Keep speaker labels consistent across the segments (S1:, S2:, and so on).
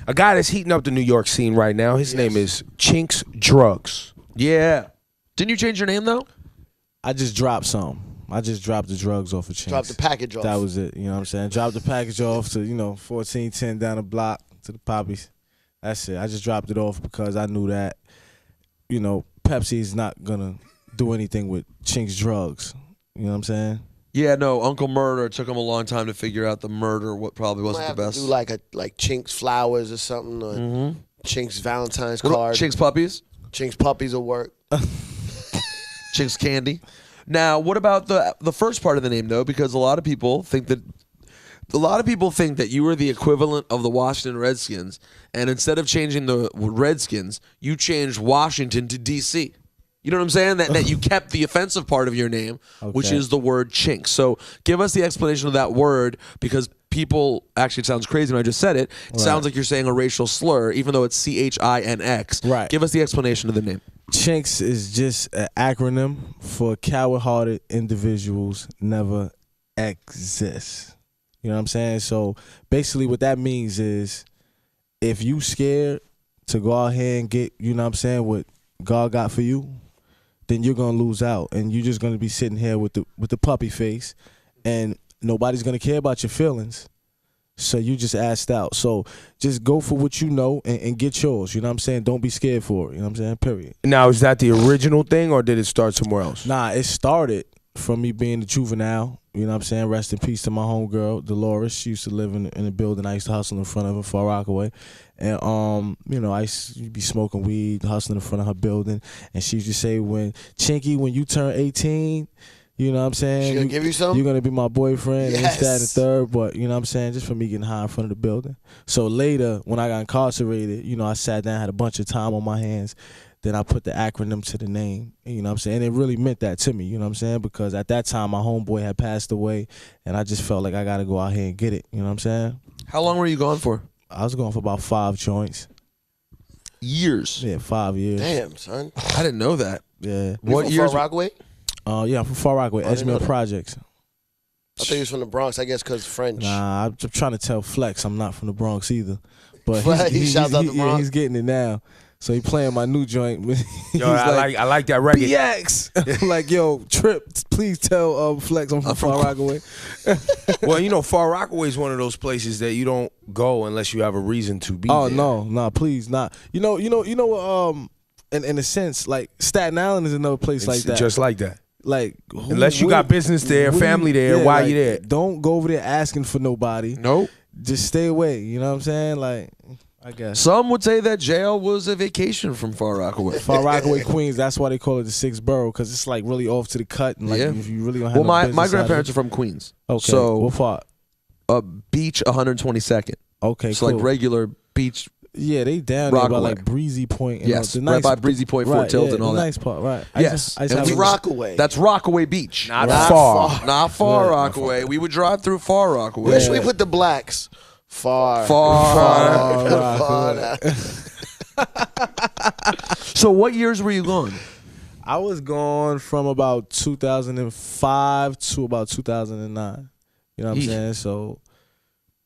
S1: A guy that's heating up the New York scene right now. His name is Chinx Drugz.
S2: Yeah. Didn't you change your name though?
S3: I just dropped some. I just dropped the drugs off of Chinx.
S4: Dropped the package off.
S3: That was it. You know what I'm saying? Dropped the package off to 1410 down the block to the poppies. That's it. I just dropped it off because I knew that Pepsi's not gonna do anything with Chinx Drugz. You know what I'm saying?
S2: Yeah, no, Uncle Murder took him a long time to figure out the murder, what probably wasn't the best.
S4: Do like Chinx flowers or something, or Chinx Valentine's card.
S2: Chinx puppies?
S4: Chinx puppies will work.
S2: Chinx candy. Now, what about the first part of the name though? Because a lot of people think that you were the equivalent of the Washington Redskins, and instead of changing the Redskins, you changed Washington to DC. You know what I'm saying? That you kept the offensive part of your name, which is the word Chinx. So give us the explanation of that word, because people, actually it sounds crazy when I just said it. It sounds like you're saying a racial slur, even though it's Chinx.
S3: Right.
S2: Give us the explanation of the name.
S3: Chinx is just an acronym for coward-hearted individuals never exist. You know what I'm saying? So basically what that means is if you scared to go out here and get, what God got for you, then you're gonna lose out, and you're just gonna be sitting here with the puppy face, and nobody's gonna care about your feelings. So you just asked out. So just go for what you know and get yours. You know what I'm saying? Don't be scared for it. You know what I'm saying? Period.
S1: Now, is that the original thing, or did it start somewhere else?
S3: Nah, it started from me being a juvenile. You know what I'm saying? Rest in peace to my homegirl, Dolores. She used to live in a building I used to hustle in front of in Far Rockaway. And, I used to be smoking weed, hustling in front of her building. And she used to say, Chinky, when you turn 18, you know what I'm saying?
S4: She gonna give you some?
S3: You're going to be my boyfriend,
S4: Yes.
S3: and this, that, and the third. But, you know what I'm saying? Just for me getting high in front of the building. So later, when I got incarcerated, I sat down, had a bunch of time on my hands. Then I put the acronym to the name, you know what I'm saying? And it really meant that to me, you know what I'm saying? Because at that time, my homeboy had passed away, and I just felt like I got to go out here and get it, you know what I'm saying?
S2: How long were you gone for?
S3: I was going for about 5 joints.
S2: Years.
S3: Yeah, 5 years.
S4: Damn, son.
S2: I didn't know that.
S3: Yeah.
S2: What years?
S4: Far Rockaway?
S3: Yeah, I'm from Far Rockaway, Edgemere Projects.
S4: I thought he was from the Bronx, I guess, because French.
S3: Nah, I'm trying to tell Flex I'm not from the Bronx either. But
S4: He shouts out the Bronx.
S3: Yeah, he's getting it now. So he playing my new joint.
S1: Yo, I like that record.
S3: BX. I'm like, yo, Trip, please tell Flex I'm from Far Rockaway.
S1: Well, Far Rockaway is one of those places that you don't go unless you have a reason to be
S3: Oh,
S1: there.
S3: no, please, not. In a sense, like Staten Island is another place like that.
S1: Just like that.
S3: Like,
S1: unless you got business there, family there, why you there?
S3: Don't go over there asking for nobody.
S2: Nope.
S3: Just stay away. You know what I'm saying? Like, I guess.
S2: Some would say that jail was a vacation from Far Rockaway.
S3: Far Rockaway, Queens. That's why they call it the 6th borough, because it's like really off to the cut. And like, if you really don't have
S2: my
S3: business
S2: grandparents are from Queens.
S3: Okay.
S2: So
S3: what part?
S2: Beach 122nd.
S3: Okay.
S2: So
S3: cool.
S2: like regular beach.
S3: Yeah, they down
S2: Rockaway.
S3: there by like Breezy Point. And
S2: Yes,
S3: the nice,
S2: right by Breezy Point, Fort Tilton, and all
S3: the
S2: that.
S3: nice part, right?
S2: Yes.
S4: That's Rockaway.
S2: That's Rockaway Beach.
S1: Not far.
S2: Not far Rockaway. We would drive through Far Rockaway.
S4: Where should we put the blacks? Far.
S2: So what years were you gone?
S3: I was gone from about 2005 to about 2009. You know what I'm saying? So,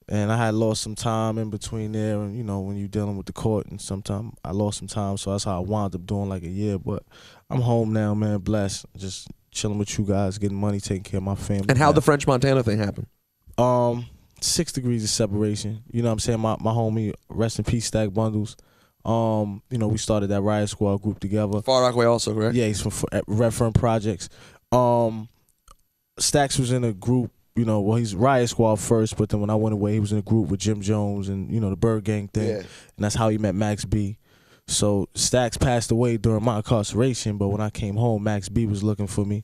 S3: and I had lost some time in between there, and when you're dealing with the court, and sometimes I lost some time, so that's how I wound up doing like a year. But I'm home now, man, blessed, just chilling with you guys, getting money, taking care of my family.
S2: And how'd the French Montana thing happen?
S3: 6 degrees of separation. You know what I'm saying? My homie, rest in peace, Stack Bundles. We started that Riot Squad group together.
S2: Far Rockaway also, correct?
S3: Yeah, he's from Redfern Projects. Stacks was in a group, he's Riot Squad first, but then when I went away, he was in a group with Jim Jones and, the Bird Gang thing.
S4: Yeah.
S3: And that's how he met Max B. So Stacks passed away during my incarceration, but when I came home, Max B was looking for me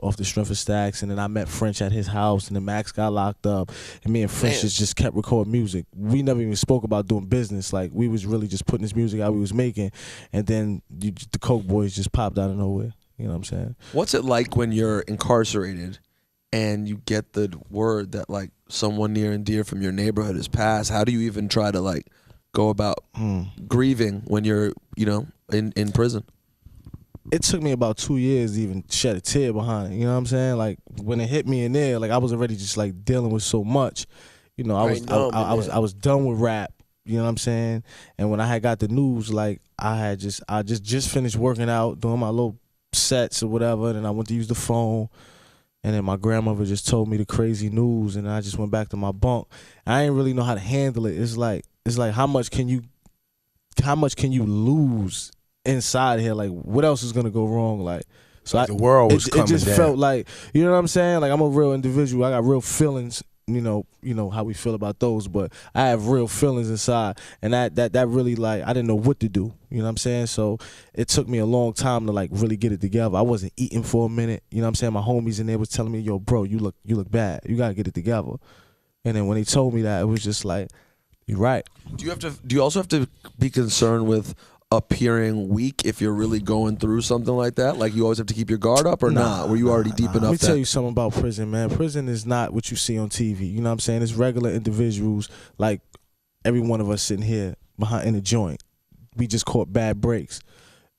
S3: off the strength of Stacks, and then I met French at his house, and then Max got locked up, and me and French just kept recording music. We never even spoke about doing business. Like, we was really just putting this music out we was making, and then the Coke Boys just popped out of nowhere. You know what I'm saying?
S2: What's it like when you're incarcerated and you get the word that like someone near and dear from your neighborhood has passed? How do you even try to like go about grieving when you're, in prison?
S3: It took me about 2 years to even shed a tear behind it. You know what I'm saying? Like, when it hit me in there, like, I was already just like dealing with so much. I was done with rap. You know what I'm saying? And when I had got the news, like I just finished working out, doing my little sets or whatever, and I went to use the phone, and then my grandmother just told me the crazy news, and I just went back to my bunk. I didn't really know how to handle it. It's like how much can you lose inside here? Like what else is gonna go wrong? Like so
S1: the world was
S3: it
S1: coming
S3: just
S1: down.
S3: felt like, you know what I'm saying? Like I'm a real individual. I got real feelings. You know how we feel about those, but I have real feelings inside, and that really, like, I didn't know what to do. You know what I'm saying? So it took me a long time to like really get it together. I wasn't eating for a minute. You know what I'm saying? My homies in there was telling me, "Yo, bro, you look bad. You gotta get it together." And then when they told me that, it was just like, "You're right."
S2: Do you also have to be concerned with appearing weak if you're really going through something like that? Like you always have to keep your guard up, or not? Were you already deep enough?
S3: Let me tell you something about prison, man. Prison is not what you see on TV. You know what I'm saying? It's regular individuals like every one of us sitting here behind in a joint. We just caught bad breaks.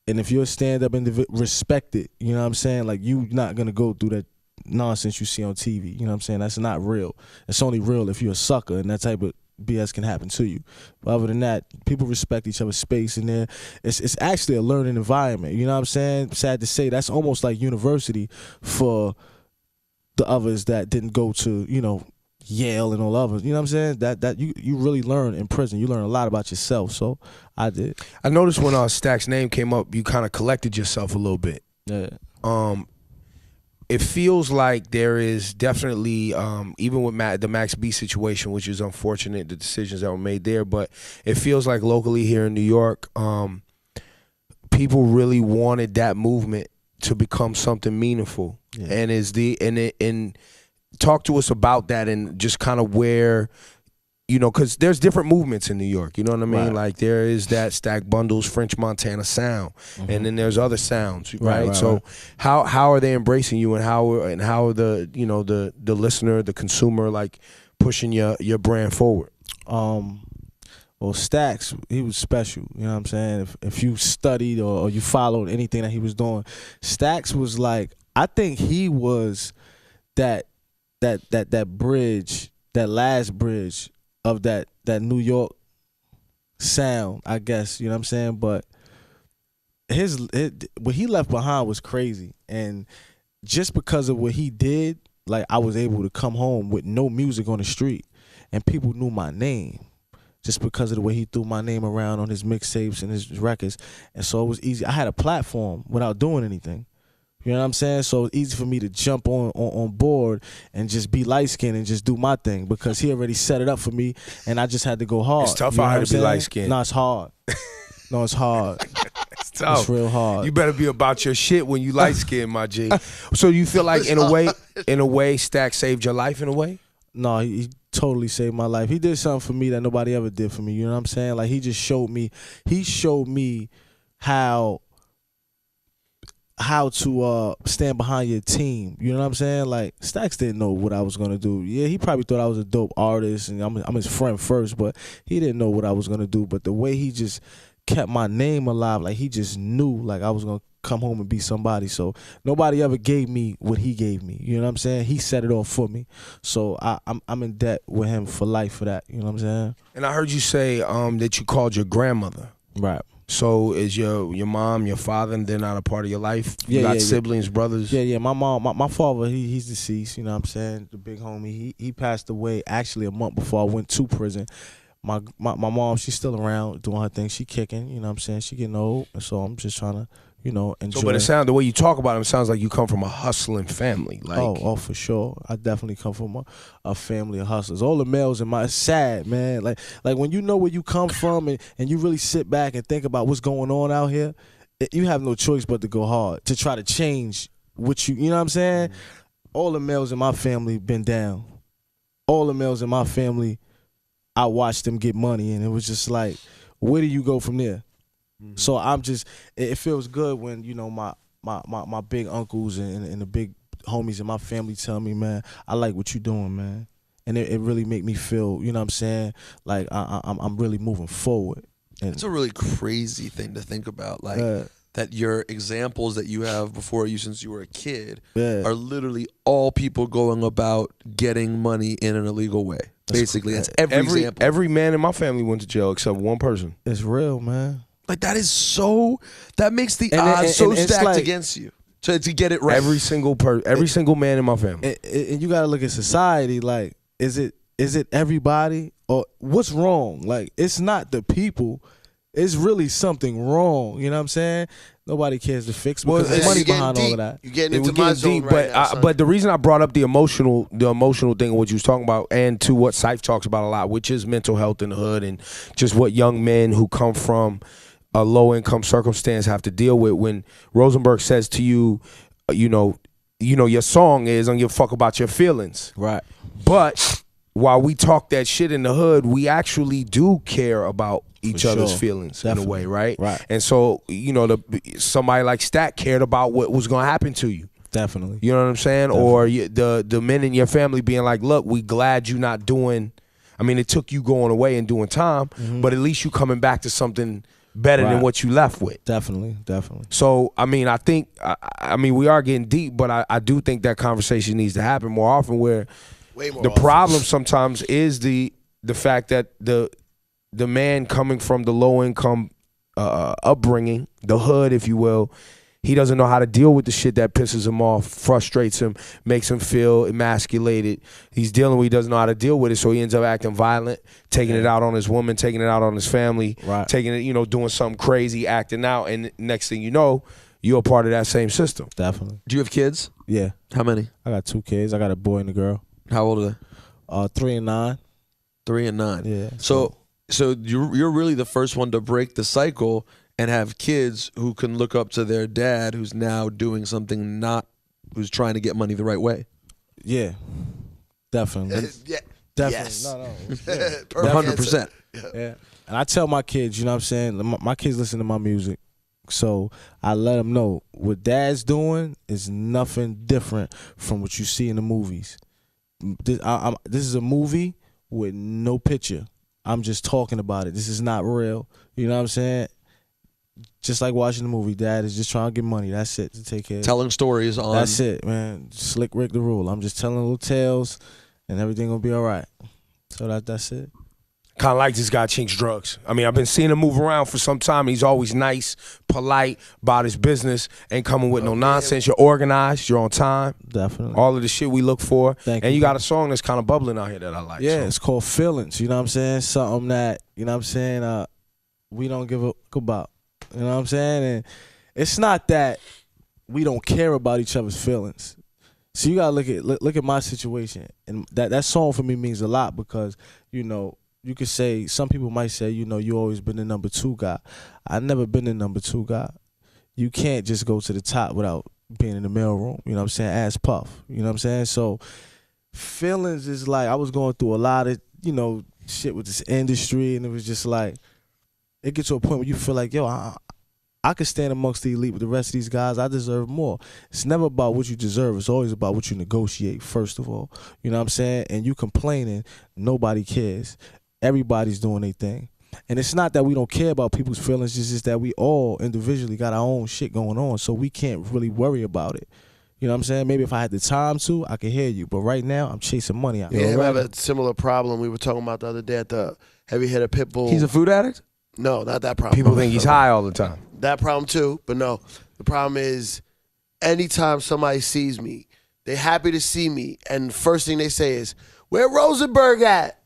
S3: And if you're a stand-up individual, respect it. You know what I'm saying? Like you're not going to go through that nonsense you see on TV. You know what I'm saying? That's not real. It's only real if you're a sucker, and that type of BS can happen to you. But other than that, people respect each other's space in there. It's actually a learning environment. You know what I'm saying? Sad to say, that's almost like university for the others that didn't go to, Yale and all others. You know what I'm saying? That you really learn in prison. You learn a lot about yourself. So I did.
S1: I noticed when Stack's name came up, you kind of collected yourself a little bit.
S3: Yeah.
S1: It feels like there is definitely, even with the Max B situation, which is unfortunate, the decisions that were made there, but it feels like locally here in New York, people really wanted that movement to become something meaningful. Yeah. And talk to us about that, and just kind of where, because there's different movements in New York, you know what I mean? Right. Like there is that Stack Bundles, French Montana sound, and then there's other sounds, right? So how are they embracing you, and how are the the listener, the consumer, like pushing your brand forward?
S3: Well, Stacks, he was special. You know what I'm saying? If you studied or you followed anything that he was doing, Stacks was like, I think he was that bridge, that last bridge of that New York sound, I guess, you know what I'm saying? But what he left behind was crazy. And just because of what he did, like I was able to come home with no music on the street, and people knew my name just because of the way he threw my name around on his mixtapes and his records. And so it was easy. I had a platform without doing anything. You know what I'm saying? So it's easy for me to jump on board and just be light-skinned and just do my thing, because he already set it up for me, and I just had to go hard.
S1: It's tough out here to be light-skinned.
S3: No, it's hard. No, it's hard.
S1: It's tough.
S3: It's real hard.
S1: You better be about your shit when you light-skinned, my G. So you feel like in a way, Stack saved your life in a way?
S3: No, he totally saved my life. He did something for me that nobody ever did for me. You know what I'm saying? Like he showed me how to stand behind your team. You know what I'm saying? Like Stacks didn't know what I was gonna do. Yeah, he probably thought I was a dope artist and I'm his friend first, but he didn't know what I was gonna do. But the way he just kept my name alive, like he just knew like I was gonna come home and be somebody. So nobody ever gave me what he gave me. You know what I'm saying? He set it all for me. So I'm in debt with him for life for that. You know what I'm saying?
S1: And I heard you say that you called your grandmother.
S3: Right.
S1: So is your mom, your father, and they're not a part of your life? You got siblings, brothers?
S3: Yeah. My mom, my father, he's deceased. You know what I'm saying? The big homie. He passed away actually a month before I went to prison. My mom, she's still around doing her thing. She kicking. You know what I'm saying? She getting old, and so I'm just trying to, enjoy.
S1: So, but the way you talk about him, it sounds like you come from a hustling family. Like,
S3: oh, for sure. I definitely come from a family of hustlers. All the males in it's sad, man. Like when you know where you come from and you really sit back and think about what's going on out here, you have no choice but to go hard to try to change what you know what I'm saying? All the males in my family been down. All the males in my family, I watched them get money, and it was just like, where do you go from there? So it feels good when, my big uncles and the big homies in my family tell me, man, I like what you doing, man. And it really make me feel, you know what I'm saying, like I'm really moving forward. And
S2: it's a really crazy thing to think about, like that your examples that you have before you since you were a kid are literally all people going about getting money in an illegal way. Basically, that's every example.
S1: Every man in my family went to jail except one person.
S3: It's real, man.
S2: Like that is so. That makes the odds so stacked like, against you to get it right.
S1: Every single man in my family.
S3: And you gotta look at society. Like, is it everybody or what's wrong? Like, it's not the people. It's really something wrong. You know what I'm saying? Nobody cares to fix because there's money behind all of that.
S4: You're getting into my zone
S1: deep,
S4: right now,
S1: but the reason I brought up the emotional thing of what you was talking about, and to what Syph talks about a lot, which is mental health in the hood and just what young men who come from a low income circumstance have to deal with. When Rosenberg says to you, you know, your song is "I don't give a fuck about your feelings,"
S3: right?
S1: But while we talk that shit in the hood, we actually do care about each other's feelings. Definitely. In a way, right?
S3: Right.
S1: And so, somebody like Stat cared about what was going to happen to you.
S3: Definitely.
S1: You know what I'm saying? Definitely. Or the men in your family being like, look, we glad you not doing, I mean, it took you going away and doing time, but at least you coming back to something better than what you left with.
S3: Definitely.
S1: So, I mean, I think, we are getting deep, but I do think that conversation needs to happen more often where problem sometimes is the fact that the man coming from the low income upbringing, the hood, if you will, he doesn't know how to deal with the shit that pisses him off, frustrates him, makes him feel emasculated. He doesn't know how to deal with it, so he ends up acting violent, taking it out on his woman, taking it out on his family, taking it, doing something crazy, acting out, and next thing you know, you're a part of that same system.
S3: Definitely.
S2: Do you have kids?
S3: Yeah.
S2: How many?
S3: I got 2 kids. I got a boy and a girl.
S2: How old are they?
S3: 3 and 9.
S2: 3 and 9.
S3: Yeah.
S2: So you're really the first one to break the cycle and have kids who can look up to their dad who's now doing something who's trying to get money the right way.
S3: Yeah, definitely.
S4: Yeah.
S3: Definitely.
S4: Yes.
S3: No.
S4: Perfect
S2: 100%.
S3: Yeah. And I tell my kids, you know what I'm saying? My kids listen to my music. So I let them know what dad's doing is nothing different from what you see in the movies. This is a movie with no picture. I'm just talking about it. This is not real. You know what I'm saying? Just like watching the movie, dad is just trying to get money. That's it, to take care of.
S2: Telling stories on.
S3: That's it, man. Slick Rick the rule. I'm just telling little tales and everything gonna be all right. So that's it.
S1: Kind of like this guy, Chinx Drugz. I mean, I've been seeing him move around for some time. He's always nice, polite about his business, ain't coming with no nonsense. You're organized, you're on time.
S3: Definitely.
S1: All of the shit we look for.
S3: Thank
S1: and
S3: you
S1: got a song that's kind of bubbling out here that I like.
S3: Yeah,
S1: so.
S3: It's called Feelings. You know what I'm saying? Something that, you know what I'm saying, we don't give a fuck about. You know what I'm saying? And it's not that we don't care about each other's feelings. So you gotta look at my situation. And that song for me means a lot because, you could say, some people might say, you always been the number 2 guy. I never been the number 2 guy. You can't just go to the top without being in the mailroom. You know what I'm saying? Ass puff. You know what I'm saying? So feelings is like, I was going through a lot of, shit with this industry, and it was just like, it gets to a point where you feel like, yo, I could stand amongst the elite with the rest of these guys. I deserve more. It's never about what you deserve. It's always about what you negotiate, first of all. You know what I'm saying? And you complaining, nobody cares. Everybody's doing their thing. And it's not that we don't care about people's feelings. It's just that we all individually got our own shit going on, so we can't really worry about it. You know what I'm saying? Maybe if I had the time to, I could hear you. But right now, I'm chasing money out.
S4: Yeah, I have a similar problem we were talking about the other day at the Heavy Hitter Pitbull.
S2: He's a food addict?
S4: No, not that problem.
S1: People think he's high all the time.
S4: That problem too, but no. The problem is anytime somebody sees me, they're happy to see me, and first thing they say is, where Rosenberg at?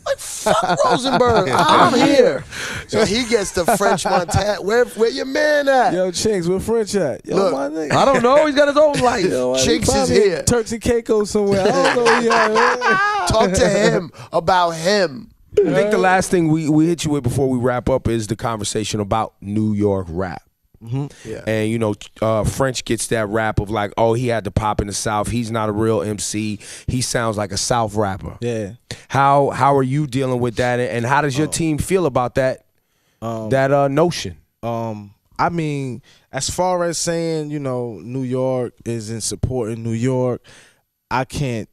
S4: Like, fuck Rosenberg, I'm here. So he gets the French Montana. Where your man at?
S3: Yo, Chinx, where French at? Yo,
S4: Look,
S3: my nigga.
S2: I don't know. He's got his own life.
S4: Chinx is here.
S3: Turks and Caicos somewhere. I don't know. Yeah.
S4: Talk to him about him.
S1: I think the last thing we hit you with before we wrap up is the conversation about New York rap.
S3: Mm-hmm.
S4: Yeah.
S1: And French gets that rap of like, oh, he had to pop in the South. He's not a real MC. He sounds like a South rapper.
S3: Yeah.
S1: How are you dealing with that? And how does your team feel about that notion?
S3: I mean, as far as saying, New York isn't supporting New York, I can't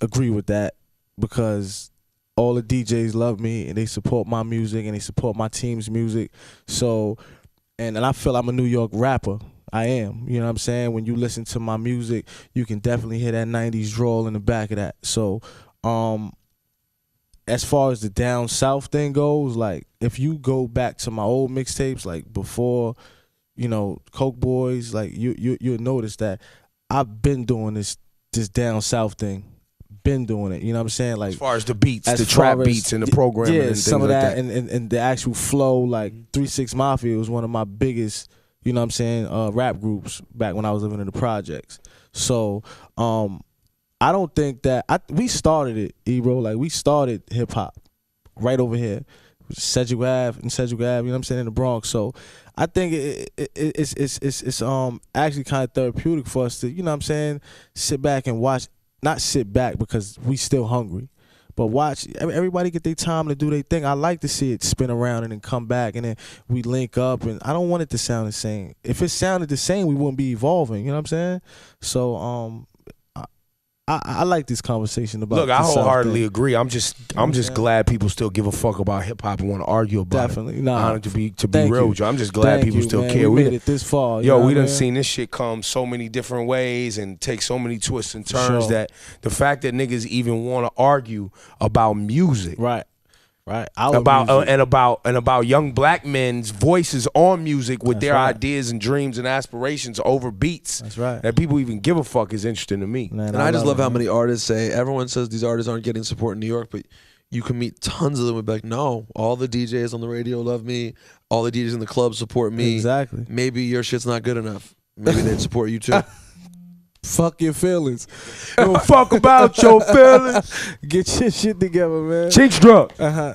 S3: agree with that because all the DJs love me and they support my music and they support my team's music. So, and I feel I'm a New York rapper. I am. You know what I'm saying? When you listen to my music, you can definitely hear that 90s drawl in the back of that. So, as far as the down south thing goes, like if you go back to my old mixtapes, like before, you know, Coke Boys, like you'll notice that I've been doing this down south thing. Been doing it, you know what I'm saying? Like
S1: as far as the beats, the trap beats and the programming,
S3: yeah,
S1: and
S3: some
S1: things
S3: of
S1: like
S3: that, and the actual flow. Like 3 6 Mafia was one of my biggest, you know what I'm saying, rap groups back when I was living in the projects. So I don't think that we started it, Ebro. Like we started hip hop right over here, Sedgwick Ave, you know what I'm saying, in the Bronx. So I think it's actually kind of therapeutic for us to, you know what I'm saying, sit back and watch. Not sit back because we still hungry, but watch everybody get their time to do their thing. I like to see it spin around and then come back, and then we link up. And I don't want it to sound the same. If it sounded the same, we wouldn't be evolving. You know what I'm saying? So I like this conversation about.
S1: Look, I
S3: the South
S1: wholeheartedly
S3: thing.
S1: agree. I'm just glad people still give a fuck about hip hop and want to argue about
S3: Definitely.
S1: it.
S3: Nah,
S1: To be
S3: thank
S1: real
S3: you.
S1: with you, I'm just glad
S3: Thank
S1: people
S3: you,
S1: still
S3: man.
S1: care.
S3: We
S1: We
S3: made it this far.
S1: Yo, we
S3: know
S1: done
S3: what I mean?
S1: seen this shit come so many different ways and take so many twists and turns
S3: Sure.
S1: that the fact that niggas even want to argue about music,
S3: Right. Our
S1: about
S3: music.
S1: and about young black men's voices on music with
S3: That's
S1: their
S3: right.
S1: ideas and dreams and aspirations over beats.
S3: That's right.
S1: That people even give a fuck is interesting to me.
S3: Man,
S2: And I just love
S3: it,
S2: how
S3: man.
S2: many artists say, everyone says these artists aren't getting support in New York, but you can meet tons of them and be like, no, all the DJs on the radio love me. All the DJs in the club support me.
S3: Exactly.
S2: Maybe your shit's not good enough. Maybe they'd support you too.
S3: Fuck your feelings.
S1: Don't fuck about your feelings.
S3: Get your shit together, man.
S1: Chinx Drugz.
S3: Uh-huh.